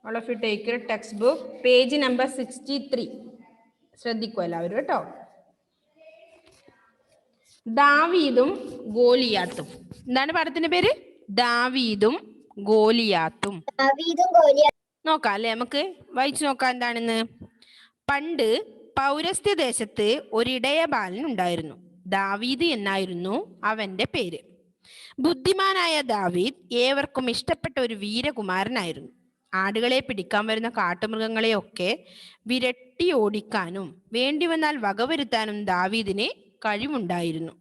All of you take your textbook, page number 63. ശ്രദ്ധിക്കൂ എല്ലാവരും കേട്ടോ. ദാവീദും ഗോലിയാത്തും. എന്താണ് പാഠത്തിന്റെ പേര്? ദാവീദും ഗോലിയാത്തും. നോക്കാം അല്ലെ, നമുക്ക് വായിച്ചു നോക്കാം എന്താണെന്ന്. പണ്ട് പൗരസ്ത്യ ദേശത്ത് ഒരിടയ ബാലൻ ഉണ്ടായിരുന്നു. ദാവീദ് എന്നായിരുന്നു അവന്റെ പേര്. ബുദ്ധിമാനായ ദാവീദ് ഏവർക്കും ഇഷ്ടപ്പെട്ട ഒരു വീരകുമാരനായിരുന്നു. ആടുകളെ പിടിക്കാൻ വരുന്ന കാട്ടുമൃഗങ്ങളെയൊക്കെ വിരട്ടി ഓടിക്കാനും വേണ്ടി വന്നാൽ വകവരുത്താനും ദാവീദിന് കഴിവുണ്ടായിരുന്നു.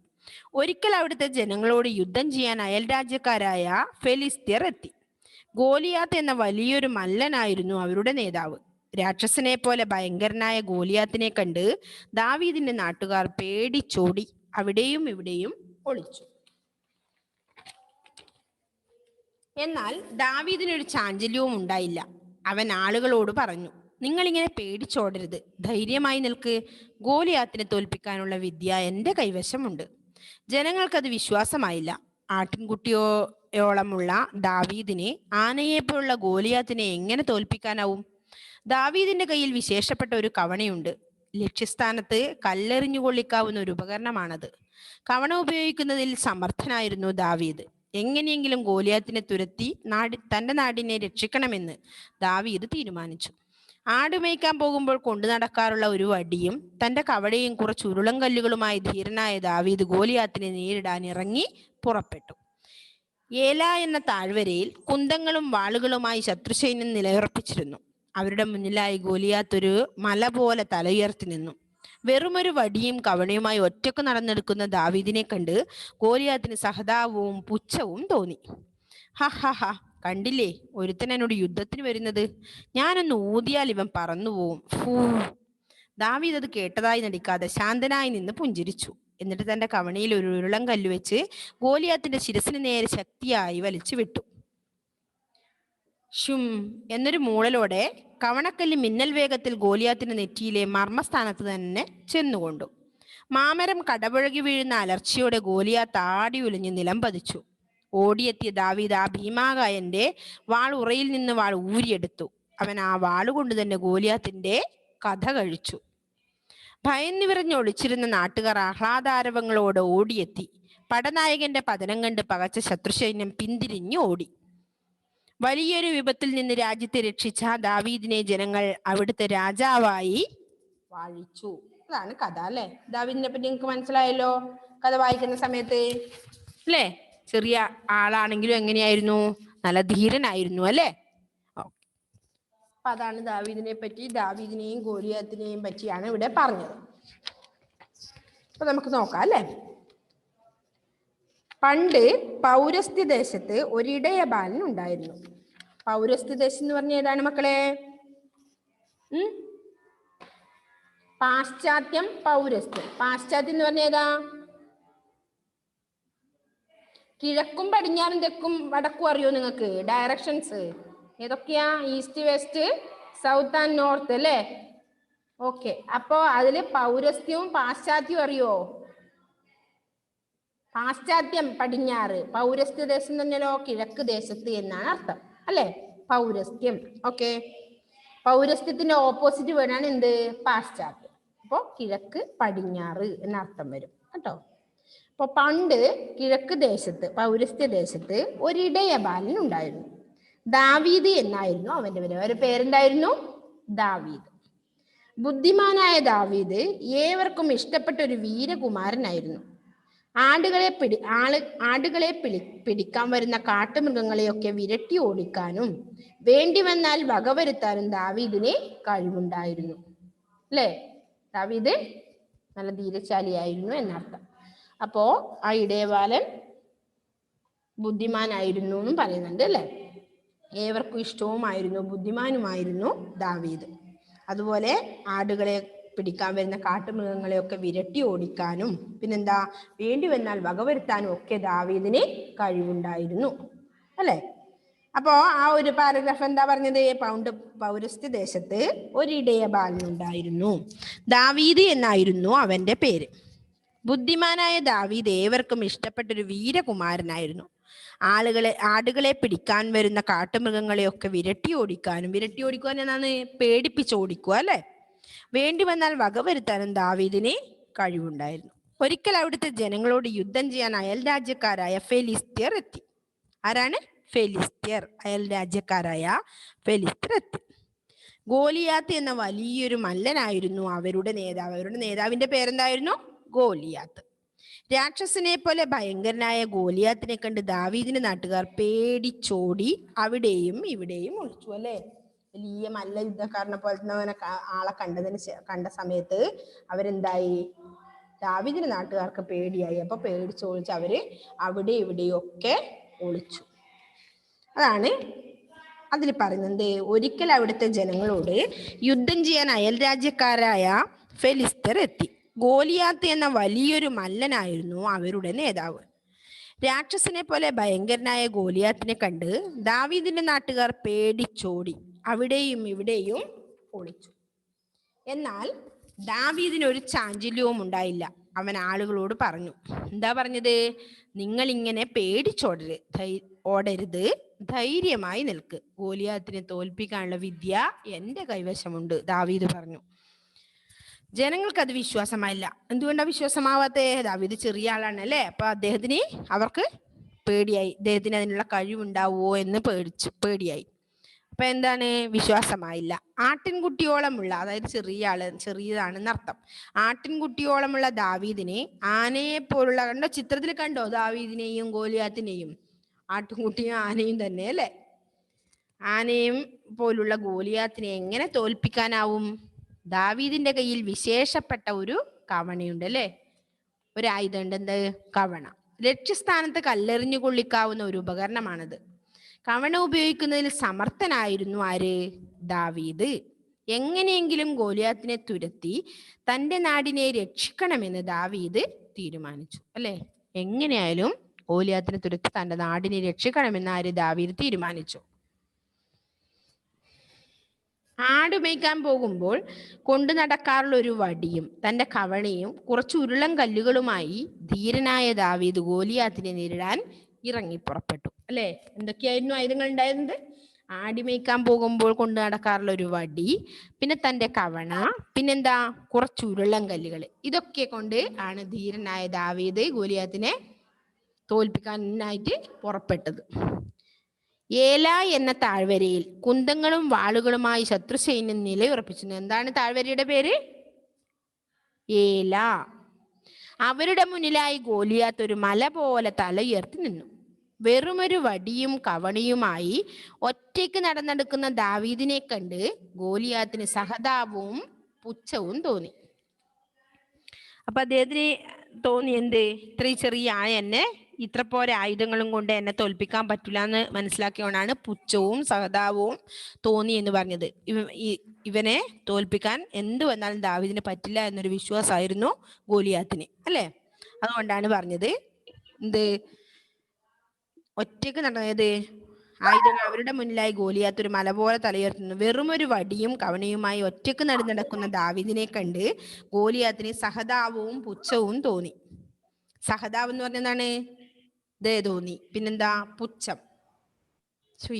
ഒരിക്കൽ അവിടുത്തെ ജനങ്ങളോട് യുദ്ധം ചെയ്യാൻ അയൽരാജ്യക്കാരായ ഫെലിസ്ത്യർ എത്തി. ഗോലിയാത്ത് എന്ന വലിയൊരു മല്ലനായിരുന്നു അവരുടെ നേതാവ്. രാക്ഷസനെ പോലെ ഭയങ്കരനായ ഗോലിയാത്തിനെ കണ്ട് ദാവീദിന്റെ നാട്ടുകാർ പേടിച്ചോടി അവിടെയും ഇവിടെയും ഒളിച്ചു. എന്നാൽ ദാവീദിനൊരു ചാഞ്ചല്യവും ഉണ്ടായില്ല. അവൻ ആളുകളോട് പറഞ്ഞു, നിങ്ങളിങ്ങനെ പേടിച്ചോടരുത്, ധൈര്യമായി നിൽക്ക്. ഗോലിയാത്തിനെ തോൽപ്പിക്കാനുള്ള വിദ്യ എൻ്റെ കൈവശമുണ്ട്. ജനങ്ങൾക്കത് വിശ്വാസമായില്ല. ആട്ടിൻകുട്ടിയോളമുള്ള ദാവീദിനെ ആനയെപ്പോലുള്ള ഗോലിയാത്തിനെ എങ്ങനെ തോൽപ്പിക്കാനാവും? ദാവീദിന്റെ കയ്യിൽ വിശേഷപ്പെട്ട ഒരു കവണയുണ്ട്. ലക്ഷ്യസ്ഥാനത്ത് കല്ലെറിഞ്ഞു കൊള്ളിക്കാവുന്ന ഒരു ഉപകരണമാണത്. കവണ ഉപയോഗിക്കുന്നതിൽ സമർത്ഥനായിരുന്നു ദാവീദ്. എങ്ങനെയെങ്കിലും ഗോലിയാത്തിനെ തുരത്തി തന്റെ നാടിനെ രക്ഷിക്കണമെന്ന് ദാവീദ് തീരുമാനിച്ചു. ആടുമേയ്ക്കാൻ പോകുമ്പോൾ കൊണ്ടു നടക്കാറുള്ള ഒരു വടിയും തന്റെ കവടയും കുറച്ച് ഉരുളൻ കല്ലുകളുമായി ധീരനായ ദാവീദ് ഗോലിയാത്തിനെ നേരിടാൻ ഇറങ്ങി പുറപ്പെട്ടു. ഏല എന്ന താഴ്വരയിൽ കുന്തങ്ങളും വാളുകളുമായി ശത്രുസൈന്യം നിലയുറപ്പിച്ചിരുന്നു. അവരുടെ മുന്നിലായി ഗോലിയാത്ത് ഒരു മല പോലെ തലയുയർത്തി നിന്നു. വെറുമൊരു വടിയും കവണയുമായി ഒറ്റക്ക് നടന്നെടുക്കുന്ന ദാവീദിനെ കണ്ട് ഗോലിയാത്തിന് സഹതാപവും പുച്ഛവും തോന്നി. ഹ, കണ്ടില്ലേ ഒരുത്തൻ എന്നോട് യുദ്ധത്തിന് വരുന്നത്? ഞാനൊന്ന് ഊതിയാൽ ഇവൻ പറന്നുപോകും. ദാവീദ് അത് കേട്ടതായി നടിക്കാതെ ശാന്തനായി നിന്ന് പുഞ്ചിരിച്ചു. എന്നിട്ട് തന്റെ കവണയിൽ ഒരു ഉരുളം കല്ല് വെച്ച് ഗോലിയാത്തിന്റെ ശിരസിന് നേരെ ശക്തിയായി വലിച്ചു വിട്ടു. ഷും എന്നൊരു മൂളലോടെ കവണക്കല്ല് മിന്നൽ വേഗത്തിൽ ഗോലിയാത്തിന്റെ നെറ്റിയിലെ മർമ്മസ്ഥാനത്ത് തന്നെ ചെന്നുകൊണ്ടു. മാമരം കടപുഴകി വീഴുന്ന അലർച്ചയോടെ ഗോലിയാത്ത് ആടി ഉലഞ്ഞ് നിലം പതിച്ചു. ഓടിയെത്തിയ ദാവീദ് ആ ഭീമാകായന്റെ വാൾ ഉറയിൽ നിന്ന് വാൾ ഊരിയെടുത്തു. അവൻ ആ വാളുകൊണ്ട് തന്നെ ഗോലിയാത്തിന്റെ കഥ കഴിച്ചു. ഭയന്നു വിറഞ്ഞൊളിച്ചിരുന്ന നാട്ടുകാർ ആഹ്ലാദാരവങ്ങളോടെ ഓടിയെത്തി. പടനായകന്റെ പതനം കണ്ട് പകച്ച ശത്രുസൈന്യം പിന്തിരിഞ്ഞു ഓടി. വലിയൊരു വിപത്തിൽ നിന്ന് രാജ്യത്തെ രക്ഷിച്ച ദാവീദിനെ ജനങ്ങൾ അവിടുത്തെ രാജാവായി വാഴിച്ചു. അതാണ് കഥ അല്ലെ. ദാവീദിനെ പറ്റി നിങ്ങൾക്ക് മനസ്സിലായല്ലോ കഥ വായിക്കുന്ന സമയത്ത് അല്ലേ? ചെറിയ ആളാണെങ്കിലും എങ്ങനെയായിരുന്നു? നല്ല ധീരനായിരുന്നു അല്ലേ? അപ്പൊ അതാണ് ദാവീദിനെ പറ്റി, ദാവീദിനെയും ഗോലിയാത്തിനെയും പറ്റിയാണ് ഇവിടെ പറഞ്ഞത്. അപ്പൊ നമുക്ക് നോക്കാം അല്ലേ. പണ്ട് പൗരസ്ത്യ ദേശത്ത് ഒരിടയ ബാലൻ ഉണ്ടായിരുന്നു. പൗരസ്ത്യ ദേശം എന്ന് പറഞ്ഞ ഏതാണ് മക്കളെ? പാശ്ചാത്യം, പൗരസ്ത്യം. പാശ്ചാത്യം എന്ന് പറഞ്ഞ ഏതാ? കിഴക്കും പടിഞ്ഞാറും തെക്കും വടക്കും അറിയോ നിങ്ങൾക്ക്? ഡയറക്ഷൻസ് ഏതൊക്കെയാ? East, west, south and north അല്ലേ? ഓക്കെ. അപ്പോ അതില് പൗരസ്ത്യവും പാശ്ചാത്യവും അറിയോ? പാശ്ചാത്യം പടിഞ്ഞാറ്, പൗരസ്ത്യ ദേശം തന്നെയല്ലോ കിഴക്ക് ദേശത്ത് എന്നാണ് അർത്ഥം അല്ലെ? പൗരസ്ത്യം. ഓക്കെ. പൗരസ്ത്യത്തിന്റെ ഓപ്പോസിറ്റ് വേർഡാണ് എന്ത്? പാശ്ചാത്യം. അപ്പോ കിഴക്ക് പടിഞ്ഞാറ് എന്നർത്ഥം വരും കേട്ടോ. അപ്പൊ പണ്ട് കിഴക്ക് ദേശത്ത്, പൗരസ്ത്യ ദേശത്ത് ഒരിടയ ബാലൻ ഉണ്ടായിരുന്നു. ദാവീദ് എന്നായിരുന്നു അവന്റെ പേര്. അവരുടെ പേരെന്തായിരുന്നു? ദാവീദ്. ബുദ്ധിമാനായ ദാവീദ് ഏവർക്കും ഇഷ്ടപ്പെട്ട ഒരു വീരകുമാരനായിരുന്നു. ആടുകളെ പിടിക്കാൻ വരുന്ന കാട്ടുമൃഗങ്ങളെയൊക്കെ വിരട്ടി ഓടിക്കാനും വേണ്ടി വന്നാൽ വകവരുത്താനും ദാവീദിന് കഴിവുണ്ടായിരുന്നു അല്ലേ? ദാവീദ് നല്ല ധീരശാലിയായിരുന്നു എന്നർത്ഥം. അപ്പോ ആ ഇടയബാലൻ ബുദ്ധിമാനായിരുന്നു എന്നും പറയുന്നുണ്ട് അല്ലെ? ഏവർക്കും ഇഷ്ടവുമായിരുന്നു, ബുദ്ധിമാനുമായിരുന്നു ദാവീദ്. അതുപോലെ ആടുകളെ പിടിക്കാൻ വരുന്ന കാട്ടുമൃഗങ്ങളെയൊക്കെ വിരട്ടി ഓടിക്കാനും പിന്നെന്താ വേണ്ടി വന്നാൽ വകവരുത്താനും ഒക്കെ ദാവീദിന് കഴിവുണ്ടായിരുന്നു അല്ലെ? അപ്പോ ആ ഒരു പാരഗ്രാഫ് എന്താ പറഞ്ഞത്? പൗരസ്ത്യ ദേശത്ത് ഒരിടയ ബാലൻ ഉണ്ടായിരുന്നു. ദാവീദ് എന്നായിരുന്നു അവന്റെ പേര്. ബുദ്ധിമാനായ ദാവീദ് ഏവർക്കും ഇഷ്ടപ്പെട്ടൊരു വീരകുമാരനായിരുന്നു. ആടുകളെ പിടിക്കാൻ വരുന്ന കാട്ടുമൃഗങ്ങളെയൊക്കെ വിരട്ടി ഓടിക്കാൻ എന്നാണ് പേടിപ്പിച്ചോടിക്കുക അല്ലെ. വേണ്ടി വന്നാൽ വകവരുത്താനും ദാവീദിന് കഴിവുണ്ടായിരുന്നു. ഒരിക്കൽ അവിടുത്തെ ജനങ്ങളോട് യുദ്ധം ചെയ്യാൻ അയൽ രാജ്യക്കാരായ ഫെലിസ്ത്യർ എത്തി. ആരാണ്? ഫെലിസ്ത്യർ. അയൽ രാജ്യക്കാരായ ഫെലിസ്ത്യർ എത്തി. ഗോലിയാത്ത് എന്ന വലിയൊരു മല്ലനായിരുന്നു അവരുടെ നേതാവ്. അവരുടെ നേതാവിന്റെ പേരെന്തായിരുന്നു? ഗോലിയാത്ത്. രാക്ഷസനെ പോലെ ഭയങ്കരനായ ഗോലിയാത്തിനെ കണ്ട് ദാവീദിന്റെ നാട്ടുകാർ പേടിച്ചോടി അവിടെയും ഇവിടെയും ഒളിച്ചു അല്ലെ. വലിയ മല്ല യുദ്ധക്കാരനെ പോലത്തെ ആളെ കണ്ട സമയത്ത് അവരെന്തായി? ദാവീദിന്റെ നാട്ടുകാർക്ക് പേടിയായി. അപ്പൊ പേടിച്ചോളിച്ച് അവര് അവിടെ ഇവിടെയും ഒക്കെ ഒളിച്ചു. അതാണ് അതിൽ പറയുന്നത്. ഒരിക്കൽ അവിടുത്തെ ജനങ്ങളോട് യുദ്ധം ചെയ്യാൻ അയൽ രാജ്യക്കാരായ ഫെലിസ്ത്യർ എത്തി. ഗോലിയാത്ത് എന്ന വലിയൊരു മല്ലനായിരുന്നു അവരുടെ നേതാവ്. രാക്ഷസനെ പോലെ ഭയങ്കരനായ ഗോലിയാത്തിനെ കണ്ട് ദാവീദിന്റെ നാട്ടുകാർ പേടിച്ചോടി അവിടെയും ഇവിടെയും ഒളിച്ചു. എന്നാൽ ദാവീദിന് ഒരു ചാഞ്ചല്യവും ഉണ്ടായില്ല. അവൻ ആളുകളോട് പറഞ്ഞു. എന്താ പറഞ്ഞത്? നിങ്ങൾ ഇങ്ങനെ ഓടരുത്, ധൈര്യമായി നിൽക്ക്. ഗോലിയാത്തിനെ തോൽപ്പിക്കാനുള്ള വിദ്യ എന്റെ കൈവശമുണ്ട്, ദാവീദ് പറഞ്ഞു. ജനങ്ങൾക്ക് അത് വിശ്വാസമായില്ല. എന്തുകൊണ്ടാ വിശ്വാസമാവാത്തേ? ദാവീദ് ചെറിയ ആളാണ് അല്ലേ. അപ്പൊ അവർക്ക് പേടിയായി. അദ്ദേഹത്തിന് അതിനുള്ള കഴിവുണ്ടാവുമോ എന്ന് പേടിയായി. അപ്പൊ എന്താണ്? വിശ്വാസമായില്ല. ആട്ടിൻകുട്ടിയോളമുള്ള, അതായത് ചെറിയതാണെന്ന് അർത്ഥം. ആട്ടിൻകുട്ടിയോളമുള്ള ദാവീദിനെ ആനയെ പോലുള്ള, കണ്ടോ ചിത്രത്തിൽ കണ്ടോ ദാവീദിനെയും ഗോലിയാത്തിനെയും? ആട്ടിൻകുട്ടിയും ആനയും തന്നെ അല്ലെ. ആനയും പോലുള്ള ഗോലിയാത്തിനെ എങ്ങനെ തോൽപ്പിക്കാനാവും? ദാവീദിന്റെ കയ്യിൽ വിശേഷപ്പെട്ട ഒരു കവണയുണ്ട് അല്ലെ. ഒരു ആയുധമുണ്ട്. എന്ത്? കവണ. ലക്ഷ്യസ്ഥാനത്ത് കല്ലെറിഞ്ഞു കൊള്ളിക്കാവുന്ന ഒരു ഉപകരണമാണത്. കവണ ഉപയോഗിക്കുന്നതിൽ സമർത്ഥനായിരുന്നു ആര്? ദാവീദ്. എങ്ങനെയെങ്കിലും ഗോലിയാത്തിനെ തുരത്തി തന്റെ നാടിനെ രക്ഷിക്കണമെന്ന് ദാവീദ് തീരുമാനിച്ചു അല്ലെ. എങ്ങനെയായാലും ഗോലിയാത്തിനെ തുരത്തി തന്റെ നാടിനെ രക്ഷിക്കണമെന്ന് ആര്? ദാവീദ് തീരുമാനിച്ചു. ആടുമേയ്ക്കാൻ പോകുമ്പോൾ കൊണ്ടു നടക്കാറുള്ള ഒരു വടിയും തന്റെ കവണയും കുറച്ച് ഉരുളൻ കല്ലുകളുമായി ധീരനായ ദാവീദ് ഗോലിയാത്തിനെ നേരിടാൻ ഇറങ്ങി പുറപ്പെട്ടു അല്ലെ. എന്തൊക്കെയായിരുന്നു ആയുധങ്ങൾ ഉണ്ടായിരുന്നത്? ആടിമേയ്ക്കാൻ പോകുമ്പോൾ കൊണ്ടു നടക്കാറുള്ള ഒരു വടി, പിന്നെ തന്റെ കവണ, പിന്നെന്താ? കുറച്ച് ഉരുളൻ കല്ലുകൾ. ഇതൊക്കെ കൊണ്ട് ആണ് ധീരനായ ദാവീദ് ഗോലിയാത്തിനെ തോൽപ്പിക്കാനായിട്ട് പുറപ്പെട്ടത്. ഏല എന്ന താഴ്വരയിൽ കുന്തങ്ങളും വാളുകളുമായി ശത്രുസൈന്യം നിലയുറപ്പിച്ചു. എന്താണ് താഴ്വരയുടെ പേര്? ഏല. അവരുടെ മുന്നിലായി ഗോലിയാത്ത് ഒരു മല പോലെ തല ഉയർത്തി നിന്നു. വെറുമൊരു വടിയും കവണിയുമായി ഒറ്റയ്ക്ക് നടന്നെടുക്കുന്ന ദാവീദിനെ കണ്ട് ഗോലിയാത്തിന് സഹതാപവും പുച്ഛവും തോന്നി. അപ്പൊ അദ്ദേഹത്തിന് തോന്നി എന്ത്? ഇത്രയും ചെറിയ എന്നെ ഇത്ര പോരെ ആയുധങ്ങളും കൊണ്ട് എന്നെ തോൽപ്പിക്കാൻ പറ്റില്ല എന്ന് മനസ്സിലാക്കിയോണ്ടാണ് പുച്ഛവും സഹതാപവും തോന്നി എന്ന് പറഞ്ഞത്. ഇവനെ തോൽപ്പിക്കാൻ എന്ത് വന്നാലും ദാവീദിന് പറ്റില്ല എന്നൊരു വിശ്വാസമായിരുന്നു ഗോലിയാത്തിന് അല്ലെ. അതുകൊണ്ടാണ് പറഞ്ഞത് എന്ത്? ഒറ്റയ്ക്ക് നടന്നത് ആയുധങ്ങൾ അവരുടെ മുന്നിലായി ഗോലിയാത്ത് ഒരു മല പോലെ തലയുയർത്തുന്നു. വെറുമൊരു വടിയും കവണയുമായി ഒറ്റയ്ക്ക് നടക്കുന്ന ദാവീദിനെ കണ്ട് ഗോലിയാത്തിന് സഹതാപവും പുച്ഛവും തോന്നി. സഹതാപം എന്ന് പറഞ്ഞ എന്താണ്? ദയ തോന്നി. പിന്നെന്താ? പുച്ഛം.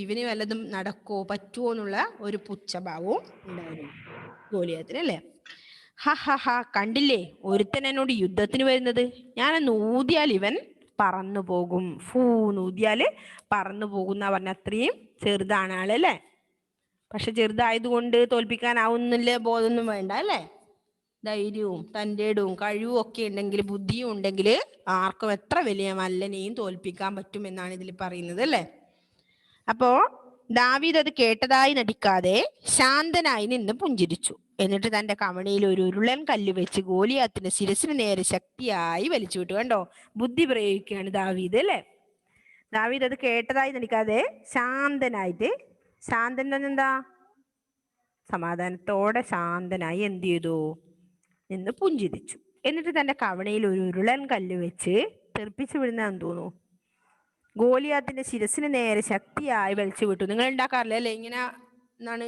ഇവന് വല്ലതും നടക്കോ പറ്റുമോ എന്നുള്ള ഒരു പുച്ഛഭാവവും ഉണ്ടായിരുന്നു ഗോലിയാത്തിന് അല്ലേ. കണ്ടില്ലേ ഒരുത്തൻ എന്നോട് യുദ്ധത്തിന് വരുന്നത്. ഞാനൊന്ന് ഊതിയാൽ ഇവൻ പറന്നു പോകും. ഊതിയാല് പറന്നു പോകുന്ന പറഞ്ഞ അത്രയും ചെറുതാണ് ആളല്ലേ. പക്ഷെ ചെറുതായതുകൊണ്ട് തോൽപ്പിക്കാനാവുന്നില്ല ബോധമൊന്നും വേണ്ട അല്ലേ. ധൈര്യവും തൻ്റെ ഇടവും കഴിവും ഒക്കെ ഉണ്ടെങ്കിൽ, ബുദ്ധിയും ഉണ്ടെങ്കിൽ ആർക്കും എത്ര വലിയ മല്ലനെയും തോൽപ്പിക്കാൻ പറ്റുമെന്നാണ് ഇതിൽ പറയുന്നത് അല്ലേ. അപ്പോ ദാവീദ് അത് കേട്ടതായി നടിക്കാതെ ശാന്തനായി നിന്ന് പുഞ്ചിരിച്ചു. എന്നിട്ട് തന്റെ കവണയിൽ ഒരു ഉരുളൻ കല്ല് വെച്ച് ഗോലിയാത്തിന്റെ ശിരസിന് നേരെ ശക്തിയായി വലിച്ചു വിട്ടു. കണ്ടോ, ബുദ്ധി പ്രയോഗിക്കുകയാണ് ദാവീദ് അല്ലേ. ദാവീദ് അത് കേട്ടതായി നടിക്കാതെ ശാന്തനായിട്ട്, ശാന്തൻ എന്താ? സമാധാനത്തോടെ ശാന്തനായി എന്ത് ചെയ്തു? എന്ന് പുഞ്ചിരിച്ചു. എന്നിട്ട് തന്റെ കവണയിൽ ഒരു ഉരുളൻ കല്ല് വെച്ച് തെറിപ്പിച്ചു വിടുന്നതെന്ന് തോന്നുന്നു ഗോലിയാത്തിന്റെ ശിരസിന് നേരെ ശക്തിയായി വലിച്ചു വിട്ടു. നിങ്ങൾ ഉണ്ടാക്കാറില്ല അല്ലെ ഇങ്ങനെ? എന്താണ്?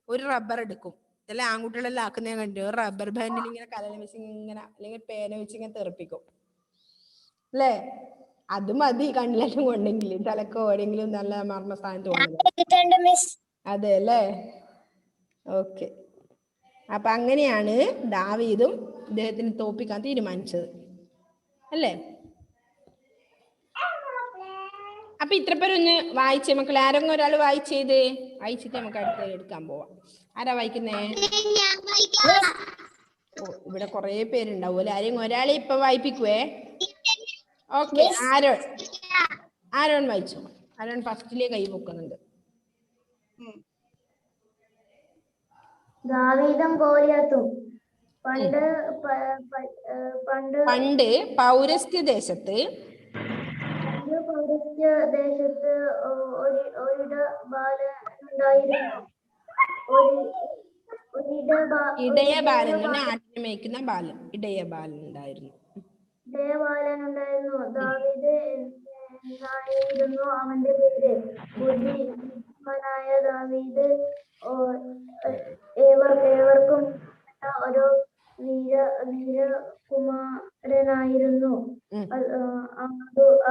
ഒരു റബ്ബർ എടുക്കും അല്ലെ, ആൺകുട്ടികളെല്ലാം ആക്കുന്ന ഞാൻ കണ്ടു. ഒരു റബ്ബർ ബാൻഡിൽ ഇങ്ങനെ കലം വെച്ച് ഇങ്ങനെ, അല്ലെങ്കിൽ പേന വെച്ച് ഇങ്ങനെ തെറിപ്പിക്കും അല്ലേ. അത് മതി, കണ്ണിലെല്ലാം കൊണ്ടെങ്കിൽ തലക്കോ എവിടെയെങ്കിലും നല്ല മർമ്മ സ്ഥാനത്ത് കൊണ്ടു. അതെ അല്ലേ? ഓക്കെ. അപ്പൊ അങ്ങനെയാണ് ദാവീദും ഇദ്ദേഹത്തിന് തോൽപ്പിക്കാൻ തീരുമാനിച്ചത് അല്ലേ? അപ്പൊ ഇത്ര പേരൊന്ന് വായിച്ചേ മക്കളെ. ആരെങ്കിലും ഒരാൾ വായിച്ചിട്ട് നമുക്ക് അടുത്ത് എടുക്കാൻ പോവാം. ആരാ വായിക്കുന്നേ? ഓ, ഇവിടെ കുറെ പേരുണ്ടാവും അല്ലെ. ആരെങ്കിലും ഒരാളെ ഇപ്പൊ വായിപ്പിക്കുവേ. ഓക്കെ, ആരോൺ വായിച്ചു. ആരോൺ ഫസ്റ്റിലെ കൈ പൊക്കുന്നുണ്ട്. ദാവീദും ഗോലിയാത്തും. പണ്ട് പൗരസ്ത്യ ദേശത്ത് ഇടയബാലൻ, ആട്ടിനെ മേയ്ക്കുന്ന ബാലൻ, ഇടയബാലൻ ഉണ്ടായിരുന്നു. ദാവീദ് എന്നായിരുന്നു അവന്റെ പേര്. ബുദ്ധിമാനായ ദാവീദ് ഏവർക്കും ഒരു വീരകുമാരനായിരുന്നു.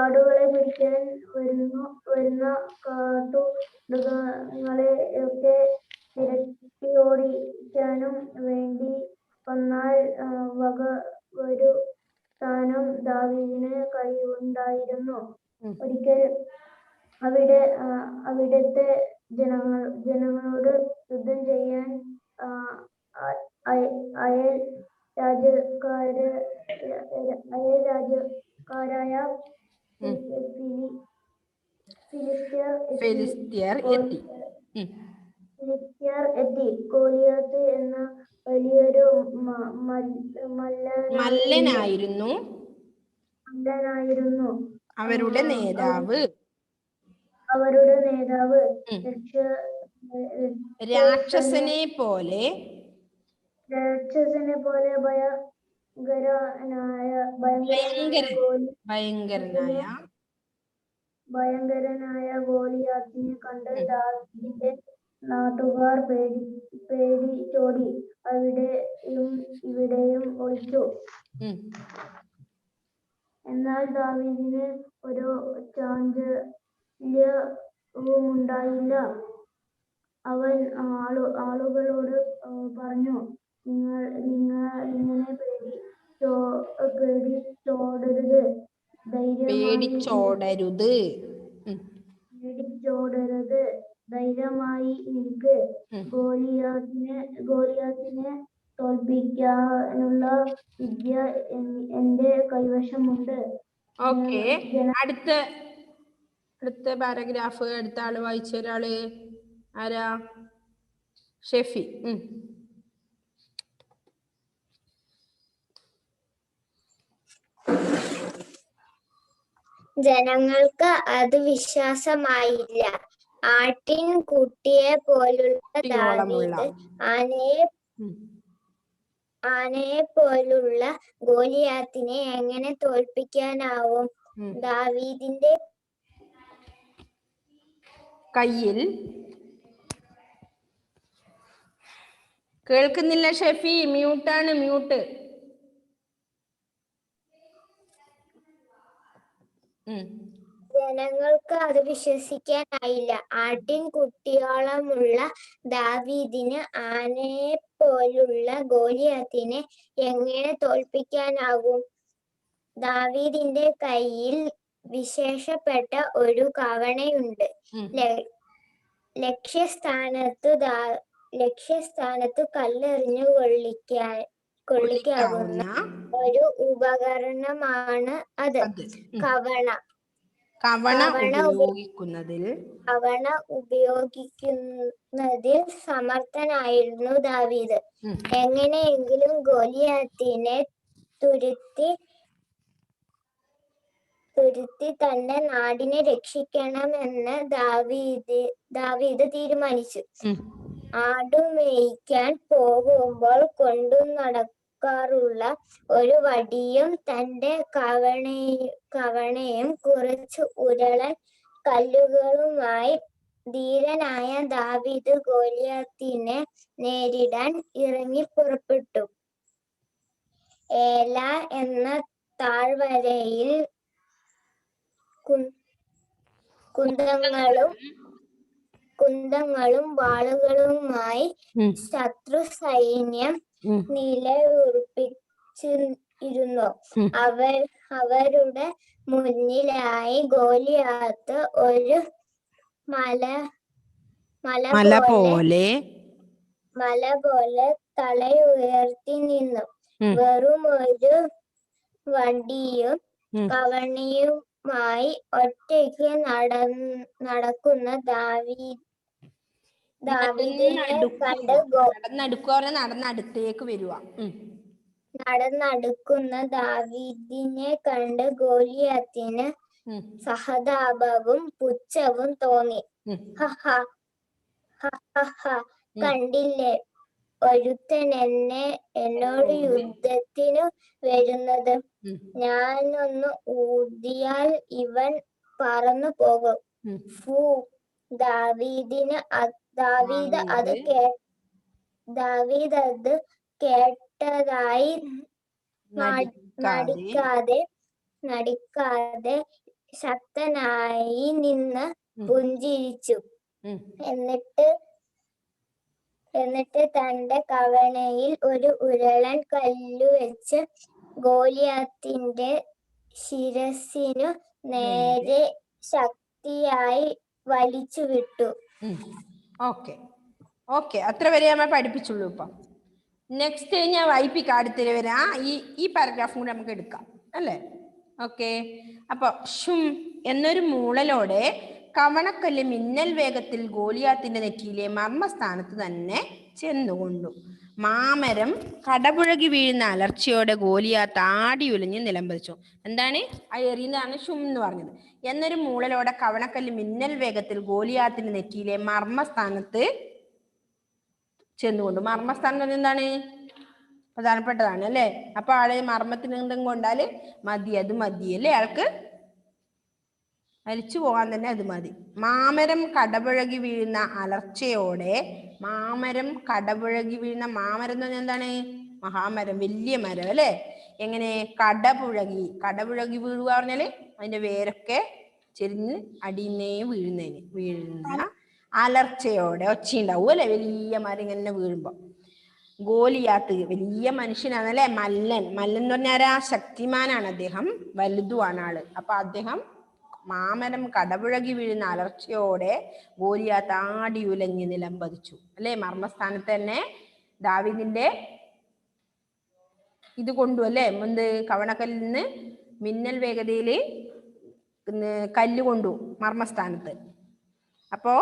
ആടുകളെ പിടിക്കാൻ വരുന്ന കാട്ടുമൃഗങ്ങളെയൊക്കെ വിരട്ടിയോടിക്കാനും വേണ്ടി വന്നാൽ വരുത്താനും ദാവീദിന് കഴിവുണ്ടായിരുന്നു. ഒരിക്കൽ അവിടുത്തെ ജനങ്ങളോട് യുദ്ധം ചെയ്യാൻ അയൽ രാജ്യക്കാരായ ഫിലിസ്ത്യർ എത്തി. ഗോലിയാത്ത് എന്ന വലിയൊരു മല്ലനായിരുന്നു അവരുടെ നേതാവ്. രാക്ഷസനെ പോലെ ഭയങ്കരനായ ഗോലിയാത്തിനെ കണ്ട് ദാവീദിന്റെ നാട്ടുകാർ പേടിച്ചോടി അവിടെയും ഇവിടെയും ഒളിച്ചു. എന്നാൽ ദാവീദിന് ഒരു ചാഞ്ചല്യവുമുണ്ടായില്ല. അവൻ ആളുകളോട് പറഞ്ഞു, നിങ്ങൾ ഇങ്ങനെ പേടിച്ചോടരുത്, ധൈര്യമായി നിൽക്ക്. ഗോലിയാത്തിനെ തോൽപ്പിക്കാനുള്ള വിദ്യ എന്റെ കൈവശമുണ്ട്. ഓക്കെ, അടുത്ത പാരഗ്രാഫ് അടുത്ത ആള് വായിച്ച ഒരാള് ആരാ? ഷെഫി. ജനങ്ങൾക്ക് അത് വിശ്വാസമായില്ല. ആട്ടിൻകുട്ടിയെ പോലുള്ള ദാവീദ് ആനയെ പോലുള്ള ഗോലിയാത്തിനെ എങ്ങനെ തോൽപ്പിക്കാനാവും? ദാവീദിന്റെ കയ്യിൽ കേൾക്കുന്നില്ല ഷെഫി, മ്യൂട്ടാണ്, മ്യൂട്ട്. ജനങ്ങൾക്ക് അത് വിശ്വസിക്കാനായില്ല. ആട്ടിൻകുട്ടിയോളമുള്ള ദാവീദിന് ആനയെ പോലുള്ള ഗോലിയാത്തിനെ എങ്ങനെ തോൽപ്പിക്കാനാകും? ദാവീദിന്റെ കയ്യിൽ വിശേഷപ്പെട്ട ഒരു കവണയുണ്ട്. ലക്ഷ്യസ്ഥാനത്ത് കല്ലെറിഞ്ഞു കൊള്ളിക്കാവുന്ന ഒരു ഉപകരണമാണ് അത്. കവണ ഉപയോഗിക്കുന്നതിൽ സമർത്ഥനായിരുന്നു ദാവീദ്. എങ്ങനെയെങ്കിലും ഗോലിയാത്തിനെ തുരുത്തി തന്റെ നാടിനെ രക്ഷിക്കണമെന്ന് ദാവീദ് തീരുമാനിച്ചു. ആടുമേയ്ക്കാൻ പോകുമ്പോൾ കൊണ്ടു നടക്കാറുള്ള ഒരു വടിയും തന്റെ കവണയും കുറച്ച് ഉരുളൻ കല്ലുകളുമായി ധീരനായ ദാവീദ് ഗോലിയാത്തിനെ നേരിടാൻ ഇറങ്ങി പുറപ്പെട്ടു. ഏല എന്ന താഴ്വരയിൽ കുന്തങ്ങളും വാളുകളുമായി ശത്രു സൈന്യം നിലയുറപ്പിച്ചിരുന്നു. അവരുടെ മുന്നിലായി ഗോലിയാത്ത് ഒരു മല പോലെ തലയുയർത്തി നിന്നു. വെറും ഒരു വടിയും കവണിയുമായി ഒറ്റയ്ക്ക് നടക്കുന്ന ദാവീദിനെ കണ്ട് നടന്നടുത്തേക്ക് വരുക. നടന്നടുക്കുന്ന ദാവീദിനെ കണ്ട് ഗോലിയാത്തിന് സഹതാപവും പുച്ഛവും തോന്നി. കണ്ടില്ലേ, ഒരുത്തൻ എന്നോട് യുദ്ധത്തിനു വരുന്നത്. ഞാനൊന്ന് ഊതിയാൽ ഇവൻ പറന്നു പോകും. ദാവീദ് അത് കേട്ടതായി നടിക്കാതെ ശക്തനായി നിന്ന് പുഞ്ചിരിച്ചു. എന്നിട്ട് തന്റെ കവണയിൽ ഒരു ഉരുളൻ കല്ലുവെച്ച് ഗോലിയാത്തിന്റെ ശിരസിനു നേരെ ശക്തിയായി വലിച്ചു വിട്ടു. ഓക്കെ അത്ര വരെ നമ്മൾ പഠിപ്പിച്ചുള്ളൂ. ഇപ്പം നെക്സ്റ്റ് ഞാൻ വായിപ്പിക്കാം. അടുത്തിടെ വരെ ഈ പാരഗ്രാഫും കൂടി നമുക്ക് എടുക്കാം അല്ലേ? ഓക്കെ. അപ്പൊ ഷും എന്നൊരു മൂളലോടെ കവണക്കല്ല് മിന്നൽ വേഗത്തിൽ ഗോലിയാത്തിന്റെ നെറ്റിയിലെ മർമ്മസ്ഥാനത്ത് തന്നെ ചെന്നുകൊണ്ടു. മാമരം കടപുഴകി വീഴുന്ന അലർച്ചയോടെ ഗോലിയാത്ത് ആടിയുലഞ്ഞ് നിലംപതിച്ചു. എന്താണ് ആ എറിയുന്നതാണ് ഷും എന്ന് പറഞ്ഞത്. എന്നൊരു മൂളലോടെ കവണക്കല്ല് മിന്നൽ വേഗത്തിൽ ഗോലിയാത്തിന്റെ നെറ്റിയിലെ മർമ്മസ്ഥാനത്ത് ചെന്നുകൊണ്ടു. മർമ്മസ്ഥാനം എന്താണ്? പ്രധാനപ്പെട്ടതാണ് അല്ലേ? അപ്പൊ ആള് മർമ്മത്തിന് എന്തെങ്കിലും കൊണ്ടാല് അത് മതി അല്ലേ? ആൾക്ക് മരിച്ചു പോകാൻ തന്നെ അത് മതി. മാമരം കടപുഴകി വീഴുന്ന അലർച്ചയോടെ, മാമരം കടപുഴകി വീഴുന്ന, മാമരം എന്ന് പറഞ്ഞാൽ എന്താണ്? മഹാമരം, വലിയ മരം അല്ലേ? എങ്ങനെ കടപുഴകി വീഴുക പറഞ്ഞാല് അതിന്റെ വേരൊക്കെ ചെരിഞ്ഞ് അടിയുന്നേ വീഴുന്ന അലർച്ചയോടെ ഒച്ചയുണ്ടാവും അല്ലെ? വലിയ മരം ഇങ്ങനെ വീഴുമ്പോ. ഗോലിയാത്ത് വലിയ മനുഷ്യനാണല്ലേ? മല്ലൻ എന്ന് പറഞ്ഞാൽ ആരാ? ശക്തിമാനാണ് അദ്ദേഹം, വലുതുമാണ് ആള്. അപ്പൊ അദ്ദേഹം മാമരം കടപുഴകി വീഴുന്ന അലർച്ചയോടെ ഗോലിയാത്ത് ആടി ഉലഞ്ഞ് നിലംപതിച്ചു അല്ലെ? മർമ്മസ്ഥാനത്ത് തന്നെ ദാവീദിന്റെ ഇത് കൊണ്ടു അല്ലേ? കവണക്കല്ലിൽ നിന്ന് മിന്നൽ വേഗതയില് കല്ലുകൊണ്ടു മർമ്മസ്ഥാനത്ത്. അപ്പോ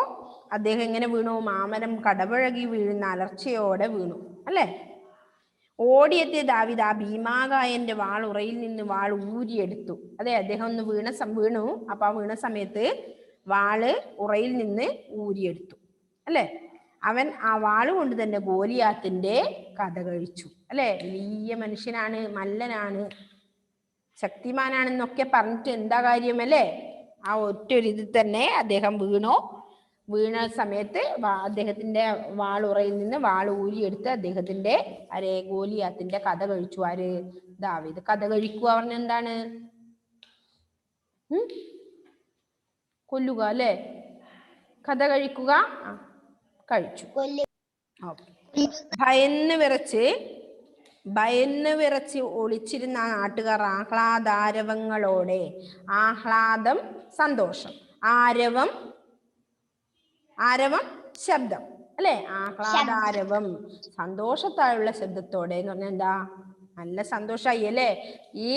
അദ്ദേഹം എങ്ങനെ വീണു? മാമരം കടപുഴകി വീഴുന്ന അലർച്ചയോടെ വീണു അല്ലേ? ഓടിയെത്തിയ ദാവീദ് ആ ഭീമാകായന്റെ വാൾ ഉറയിൽ നിന്ന് വാൾ ഊരിയെടുത്തു. അതെ, അദ്ദേഹം ഒന്ന് വീണു. അപ്പൊ ആ വീണ സമയത്ത് വാള് ഉറയിൽ നിന്ന് ഊരിയെടുത്തു അല്ലെ? അവൻ ആ വാള് കൊണ്ട് തന്നെ ഗോലിയാത്തിന്റെ കഥ കഴിച്ചു അല്ലെ? വലിയ മനുഷ്യനാണ്, മല്ലനാണ്, ശക്തിമാനാണെന്നൊക്കെ പറഞ്ഞിട്ട് എന്താ കാര്യം അല്ലേ? ആ ഒറ്റൊരിതിൽ തന്നെ അദ്ദേഹം വീണ സമയത്ത് അദ്ദേഹത്തിന്റെ വാളുറയിൽ നിന്ന് വാൾ ഊരിയെടുത്ത് അദ്ദേഹത്തിന്റെ ഗോലിയാത്തിന്റെ കഥ കഴിച്ചു. ആര്? ദാവീദ്. കഥ കഴിക്കുക പറഞ്ഞ എന്താണ്? കൊല്ലുക അല്ലേ? കഥ കഴിക്കുക, കഴിച്ചു. ഭയന്ന് വിറച്ച് ഒളിച്ചിരുന്ന നാട്ടുകാർ ആഹ്ലാദാരവങ്ങളോടെ, ആഹ്ലാദം സന്തോഷം, ആരവം ശബ്ദം അല്ലെ? ആഹ്ലാദാരവം സന്തോഷത്തായുള്ള ശബ്ദത്തോടെ എന്ന് പറഞ്ഞാൽ എന്താ? നല്ല സന്തോഷമായി അല്ലേ? ഈ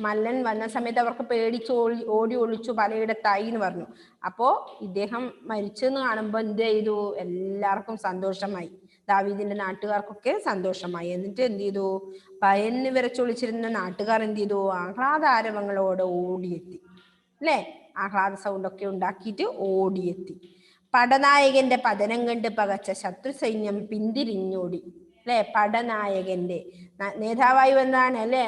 മല്ലൻ വന്ന സമയത്ത് അവർക്ക് പേടിച്ച് ഓടി ഒളിച്ചു പലയിടത്തായി എന്ന് പറഞ്ഞു. അപ്പോ ഇദ്ദേഹം മരിച്ചെന്ന് കാണുമ്പോ എന്ത് ചെയ്തു? എല്ലാവർക്കും സന്തോഷമായി, ദാവീദിന്റെ നാട്ടുകാർക്കൊക്കെ സന്തോഷമായി. എന്നിട്ട് എന്ത് ചെയ്തു? ഭയന്ന് വിറച്ചൊളിച്ചിരുന്ന നാട്ടുകാർ എന്ത് ചെയ്തു? ആഹ്ലാദാരവങ്ങളോടെ ഓടിയെത്തി അല്ലെ? ആഹ്ലാദ സൗണ്ടൊക്കെ ഉണ്ടാക്കിയിട്ട് ഓടിയെത്തി. പടനായകന്റെ പതനം കണ്ട് പകച്ച ശത്രു സൈന്യം പിന്തിരിഞ്ഞോടി അല്ലെ? പടനായകന്റെ നേതാവായി വന്നതാണ് അല്ലെ?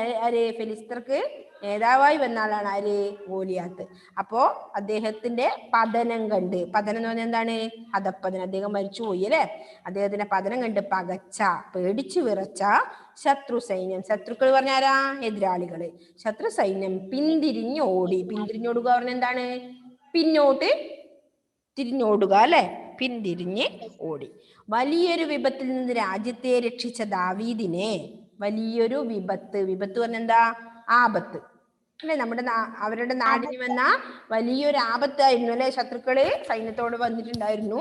ഫിലിസ്തർക്ക് നേതാവായി വന്ന ആളാണ് ആര്? ഗോലിയാത്ത്. അപ്പോ അദ്ദേഹത്തിന്റെ പതനം കണ്ട്, പതനം എന്ന് പറഞ്ഞാൽ എന്താണ്? അധപ്പതനം. അദ്ദേഹം മരിച്ചുപോയി അല്ലെ. അദ്ദേഹത്തിന്റെ പതനം കണ്ട് പകച്ച, പേടിച്ചു വിറച്ച ശത്രു സൈന്യം, ശത്രുക്കൾ പറഞ്ഞ ആരാ? എതിരാളികള്. ശത്രു സൈന്യം പിന്തിരിഞ്ഞ് ഓടി. പിന്തിരിഞ്ഞോടുക പറഞ്ഞ എന്താണ്? പിന്നോട്ട് തിരിഞ്ഞോടുക അല്ലെ. പിന്തിരിഞ്ഞ് ഓടി. വലിയൊരു വിപത്തിൽ നിന്ന് രാജ്യത്തെ രക്ഷിച്ച ദാവീദിനെ, വലിയൊരു വിപത്ത്, വിപത്ത് പറഞ്ഞ എന്താ? ആപത്ത് അല്ലെ. അവരുടെ നാടിന് വന്ന വലിയൊരു ആപത്തായിരുന്നു അല്ലെ. ശത്രുക്കള് സൈന്യത്തോട് വന്നിട്ടുണ്ടായിരുന്നു.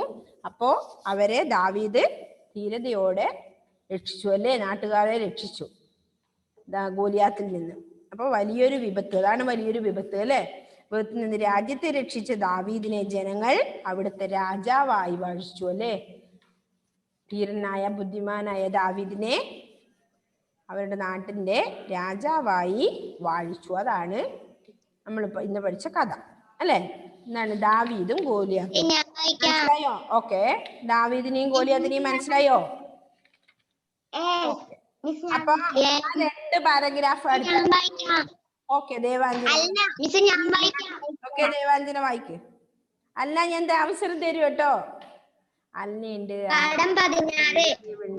അപ്പോ അവരെ ദാവീദ് ധീരതയോടെ രക്ഷിച്ചു അല്ലെ. നാട്ടുകാരെ രക്ഷിച്ചു ഗോലിയാത്തിൽ നിന്ന്. അപ്പൊ വലിയൊരു വിപത്ത്, അതാണ് വലിയൊരു വിപത്ത് അല്ലെ. വിപത്തിൽ നിന്ന് രാജ്യത്തെ രക്ഷിച്ച ദാവീദിനെ ജനങ്ങൾ അവിടുത്തെ രാജാവായി വാഴിച്ചു അല്ലെ. ധീരനായ ബുദ്ധിമാനായ ദാവീദിനെ അവരുടെ നാട്ടിന്റെ രാജാവായി വാഴിച്ചു. അതാണ് നമ്മളിപ്പോ ഇന്ന് പഠിച്ച കഥ അല്ലെ. എന്താണ്? ദാവീദും ഗോലിയാത്തും. മനസ്സിലായോ? ഓക്കെ. ദാവീദിനെയും ഗോലിയാത്തിനെയും മനസ്സിലായോ? അപ്പൊ രണ്ട് paragraph okay. Devanjana okay, Devanjana വായിക്ക്. അല്ല, ഞാൻ അവസരം തരൂ കേട്ടോ. അല്ലയുണ്ട്. പാഠം 16.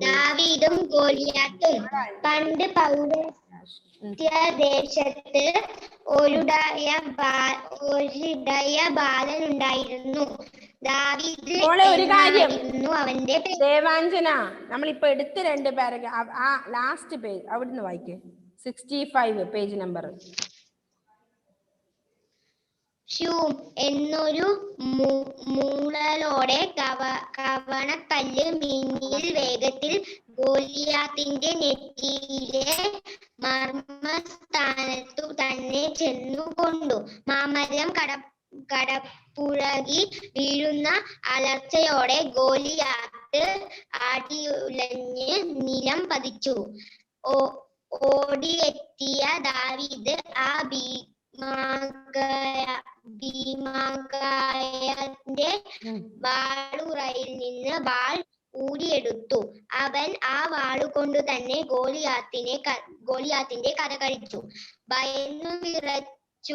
ദാവീദും ഗോലിയാത്തും. പണ്ട് പൗരസ്ത്യദേശത്ത് ഒരിടയ ബാലനുണ്ടായിരുന്നു. ദാവീദ് ഒരു കാര്യം അവന്റെ ദേവാഞ്ജന, നമ്മളിപ്പോ എടുത്ത രണ്ട് പാരഗ്രാഫ് ആ ലാസ്റ്റ് പേജ് അവിടുന്ന് വായിക്കേ. 65 പേജ് നമ്പർ. എന്നൊരു മൂളലോടെ കവണക്കല്ല് മിന്നിൽ വേഗത്തിൽ ഗോലിയാത്തിന്റെ നെറ്റിയിലെ മർമ്മസ്ഥാനത്തു തന്നെ ചെന്നു കൊണ്ടു. മാമരം കടപുഴകി വീഴുന്ന അലർച്ചയോടെ ഗോലിയാത്ത് ആടിയുലഞ്ഞ് നിലം പതിച്ചു. ഓടിയെത്തിയ ദാവീദ് ആ ഭീമാകായന്റെ വാളുറയിൽ നിന്ന് വാൾ ഊരിയെടുത്തു. അവൻ ആ വാളുകൊണ്ടു തന്നെ ഗോലിയാത്തിന്റെ കഥ കഴിച്ചു. ഭയന്നു വിറച്ച്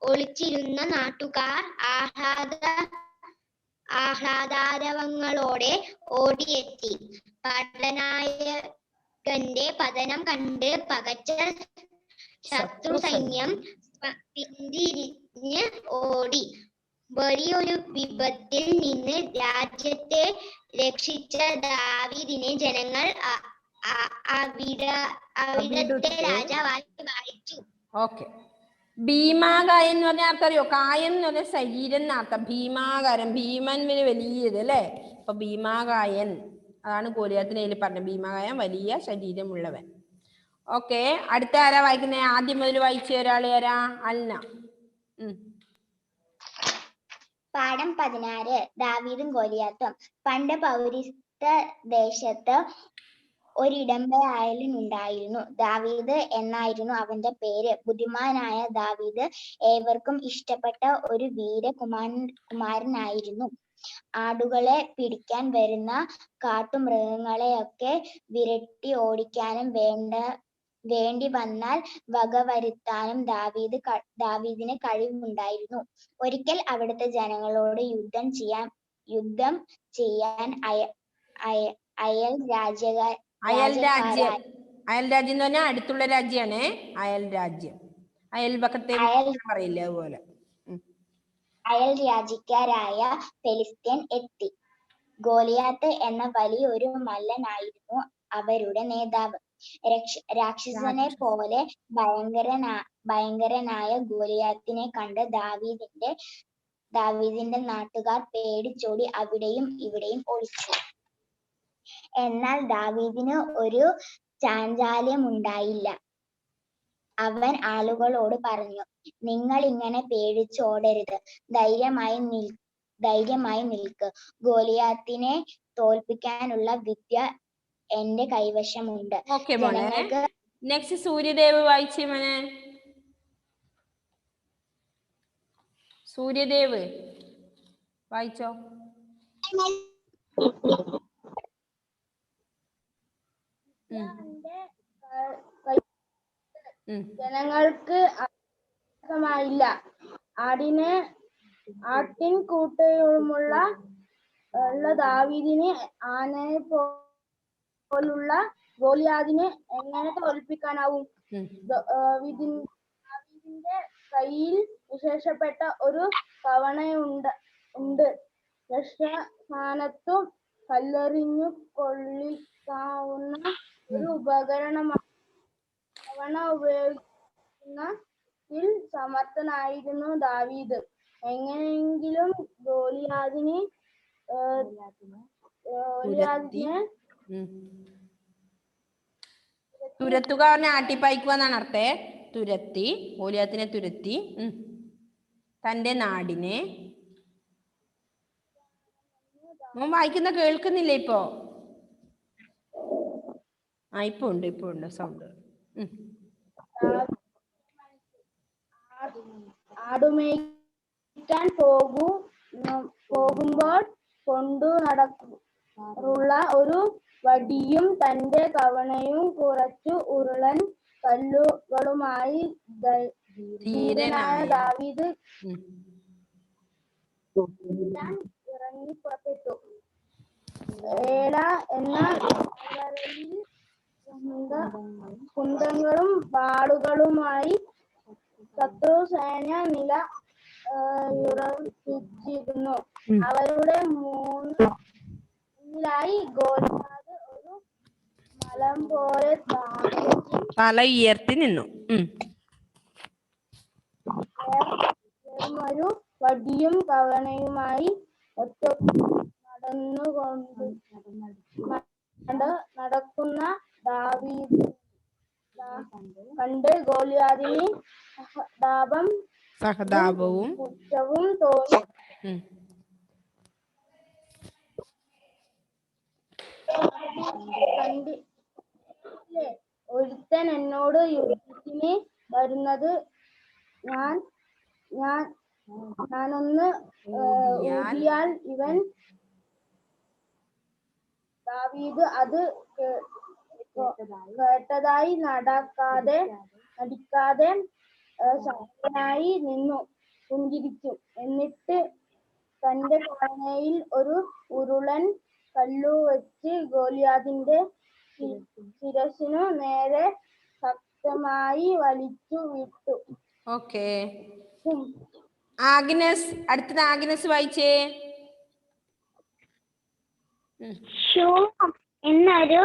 ഒളിച്ചിരുന്ന നാട്ടുകാർ ആഹ്ലാദാരവങ്ങളോടെ ഓടിയെത്തി. പടനായകന്റെ പതനം കണ്ട് പകച്ച ശത്രു സൈന്യം പിന്തിരിഞ്ഞ് ഓടി. വലിയൊരു വിപത്തിൽ നിന്ന് രാജ്യത്തെ രക്ഷിച്ച ദാവീദിനെ ജനങ്ങൾ അവിടത്തെ രാജാവായി വാഴിച്ചു. ഓക്കെ. ഭീമാകായം എന്ന് പറഞ്ഞാൽ ആർക്കറിയോ? കായം എന്ന് പറഞ്ഞാൽ ശരീരം എന്നർത്ഥം. ഭീമാകാരം, ഭീമൻ വലിയത് അല്ലെ. അപ്പൊ ഭീമാകായൻ, അതാണ് ഗോലിയാത്തിനെ പറഞ്ഞത്. ഭീമാകായൻ, വലിയ ശരീരമുള്ളവൻ. ഓക്കെ. അടുത്ത ആരാ വായിക്കുന്നേ? ആദ്യം മുതൽ വായിച്ച ഒരാള് ആരാ? അൽന. പാഠം 16. ദാവീദും ഗോലിയാത്തും. പണ്ട് പൗരസ്ത്യദേശത്ത് ഒരിടമ്പയായനുണ്ടായിരുന്നു. ദാവീദ് എന്നായിരുന്നു അവന്റെ പേര്. ബുദ്ധിമാനായ ദാവീദ് ഏവർക്കും ഇഷ്ടപ്പെട്ട ഒരു വീരകുമാരനായിരുന്നു. ആടുകളെ പിടിക്കാൻ വരുന്ന കാട്ടുമൃഗങ്ങളെയൊക്കെ വിരട്ടി ഓടിക്കാനും വേണ്ടി വന്നാൽ വകവരുത്താനും ദാവീദിന് കഴിവുണ്ടായിരുന്നു. ഒരിക്കൽ അവിടുത്തെ ജനങ്ങളോട് യുദ്ധം ചെയ്യാൻ അയൽ രാജ്യം എന്ന് പറഞ്ഞാൽ അടുത്തുള്ള രാജ്യമാണ്. അയൽ രാജ്യം, അയൽപക്കത്തെ പറയില്ല അതുപോലെ. അയൽ രാജ്യക്കാരായ ഫെലിസ്ത്യൻ എത്തി. ഗോലിയാത്ത് എന്ന വലിയൊരു മല്ലനായിരുന്നു അവരുടെ നേതാവ്. രാക്ഷസനെ പോലെ ഭയങ്കരനായ ഗോലിയാത്തിനെ കണ്ട് ദാവീദിന്റെ നാട്ടുകാർ പേടിച്ചോടി അവിടെയും ഇവിടെയും ഒളിച്ചു. എന്നാൽ ദാവീദിന് ഒരു ചാഞ്ചാല്യമുണ്ടായില്ല. അവൻ ആളുകളോട് പറഞ്ഞു, നിങ്ങൾ ഇങ്ങനെ പേടിച്ചോടരുത്, ധൈര്യമായി നിൽക്ക്. ഗോലിയാത്തിനെ തോൽപ്പിക്കാനുള്ള വിദ്യ എന്റെ കൈവശമുണ്ട്. നെക്സ്റ്റ് സൂര്യദേവ് വായിച്ചേ മോനെ. സൂര്യദേവ് വായിച്ചോ. ഉം. ജനങ്ങൾക്ക് അർത്ഥമായില്ല. ആട്ടിൻകൂട്ടമുള്ള ദാവീദിനെ ആനയെ പോലുള്ള ഗോലിയാദിനെ എങ്ങനെ തോൽപ്പിക്കാനാവും? ദാവീദിന്റെ കയ്യിൽ വിശേഷപ്പെട്ട ഒരു കവണയുണ്ട്. ലക്ഷ്യസ്ഥാനത്തും കല്ലെറിഞ്ഞു കൊള്ളിക്കാവുന്ന ഒരു ഉപകരണമാണ്. കവണ ഉപയോഗിക്കുന്നതിൽ സമർത്ഥനായിരുന്നു ദാവീദ്. എങ്ങനെയെങ്കിലും ഗോലിയാദിനെ തുരത്തുക പറഞ്ഞ ആട്ടിപ്പായിക്കുക എന്നാണ് അർത്ഥേ. തുരത്തി, ഗോലിയാത്തിനെ തുരത്തി തന്റെ നാടിനെ. മോൻ വായിക്കുന്ന കേൾക്കുന്നില്ല ഇപ്പോ? ഇപ്പൊ ഉണ്ട് സൗണ്ട്. ആടുമേയ്ക്കാൻ പോകുമ്പോൾ കൊണ്ടു നടക്കാറുള്ള ഒരു വടിയും തന്റെ കവണയും കുറച്ചു ഉരുളൻ കല്ലുകളുമായി ധീരനായ ദാവീദ് ഇറങ്ങി പുറപ്പെട്ടു. ഏല എന്ന താഴ്വരയിൽ കുന്തങ്ങളും വാളുകളുമായി ശത്രുസേന നിലയുറപ്പിച്ചിരുന്നു. അവരുടെ മുന്നിലായി ഗോലിയാദ് ഒരു മലം പോലെ തല ഉയർത്തി നിന്നു. ഒരു വടിയും കവണയുമായി നടക്കുന്ന ദാവീദ് കണ്ട് ഗോലിയാദിന് സഹതാപവും പുച്ഛവും തോന്നി. ഒരുത്തൻ എന്നോട് യുദ്ധത്തിന് വരുന്നത് ഞാനൊന്ന് ഊതിയാൽ ഇവൻ ദാവീദ് അത് കേട്ടതായി നടിക്കാതെ ശക്തനായി നിന്നു പുഞ്ചിരിച്ചു. എന്നിട്ട് തന്റെ കവണയിൽ ഒരു ഉരുളൻ കല്ലു വെച്ച് ഗോലിയാദിന്റെ ശിരസിനു നേരെ ശക്തമായി വലിച്ചു വിട്ടു. ഓക്കേ. ആഗ്നസ്, അടുത്തത് ആഗ്നസ് വായിച്ചേ. എന്നൊരു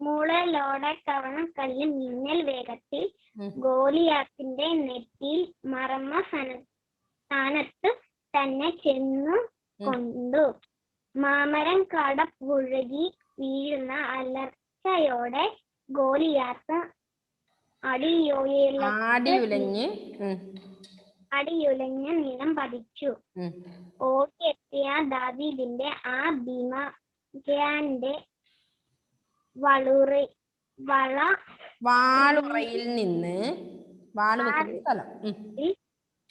മുളയോടെ കവണ കല്ല് മിന്നൽ വേഗത്തിൽ ഗോലിയാത്തിന്റെ നെറ്റിയിൽ മർമ്മ സ്ഥാനത്ത് തന്നെ ചെന്നു കൊണ്ടു. മാമരം കടപുഴകി വീഴുന്ന അലർച്ചയോടെ ഗോലിയാത്ത് അടിയുലഞ്ഞ് നിലം പതിച്ചു. ഓടിയെത്തിയ ദാവീദിന്റെ ആ ഭീമന്റെ വാളുറയിൽ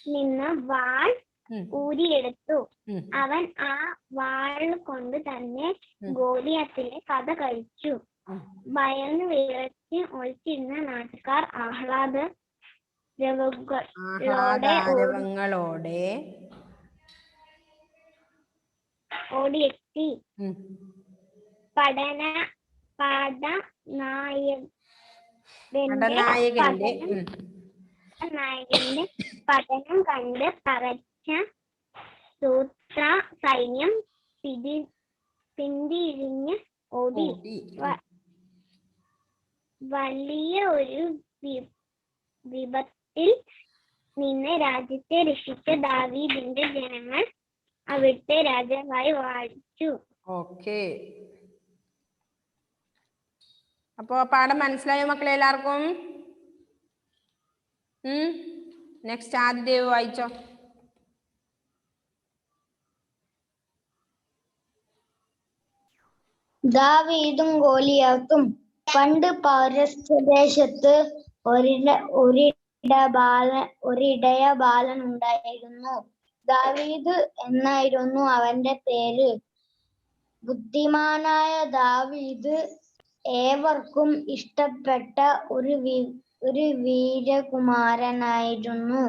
നിന്ന് വാൾ ഊരിയെടുത്തു. അവൻ ആ വാൾ കൊണ്ട് തന്നെ ഗോലിയാത്തിനെ കഥ കഴിച്ചു. ഭയന്ന് വിറച്ച് ഒളിച്ചിരുന്ന നാട്ടുകാർ ആഹ്ലാദരവങ്ങളോടെ ഓടിയെത്തി. നായകന്റെ പതനം കണ്ട് പറച്ച സൂത്ര സൈന്യം പിന്തിരിഞ്ഞ് ഓടി. വലിയ ഒരു വിപത്തിൽ നിന്ന് രാജ്യത്തെ രക്ഷിച്ച ദാവീദിന്റെ ജനങ്ങൾ അവിടുത്തെ രാജാവായി വാഴിച്ചു. ഓക്കേ. അപ്പോ പാഠം മനസ്സിലായോ മക്കളെ എല്ലാവർക്കും? നെക്സ്റ്റ് ആദിദേവ് വായിച്ചോ. ദാവീദും ഗോലിയാത്തും. പണ്ട് പൗരസ്ത്യദേശത്ത് ഒരിടയ ബാലൻ ഉണ്ടായിരുന്നു. ദാവീദ് എന്നായിരുന്നു അവന്റെ പേര്. ബുദ്ധിമാനായ ദാവീദ് ഏവർക്കും ഇഷ്ടപ്പെട്ട ഒരു വീരകുമാരനായിരുന്നു.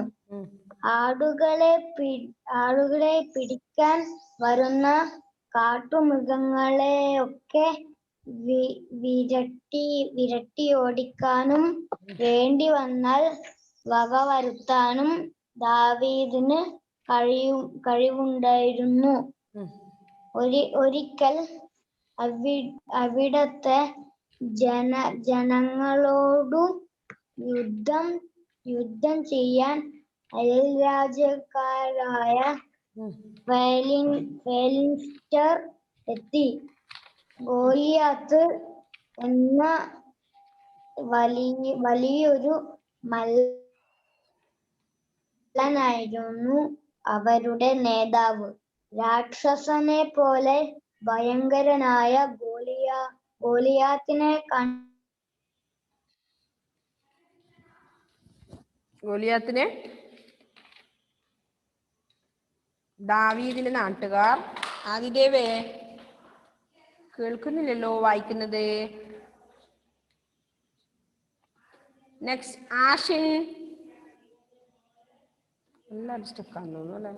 ആടുകളെ പിടിക്കാൻ വരുന്ന കാട്ടുമൃഗങ്ങളെയൊക്കെ വിരട്ടിയോടിക്കാനും വേണ്ടി വന്നാൽ വകവരുത്താനും ദാവീദിന് കഴിവുണ്ടായിരുന്നു. ഒരിക്കൽ അവിടത്തെ ജനങ്ങളോടു യുദ്ധം ചെയ്യാൻ അയൽരാജ്യക്കാരായ ഫെലിസ്ത്യർ എത്തി. ഗോലിയാത്ത് എന്ന വലിയൊരു മല്ലനായിരുന്നു അവരുടെ നേതാവ്. രാക്ഷസനെ പോലെ ഭയങ്കരനായ ഗോലിയാത്തിനെ ദാവീദിന്റെ നാട്ടുകാർ ആദിദേവേ കേൾക്കുന്നില്ലല്ലോ വായിക്കുന്നത്. നെക്സ്റ്റ് ആഷിൻ. എല്ലാവരും സ്റ്റക്കാന്ന് തോന്നുന്നു അല്ലേ?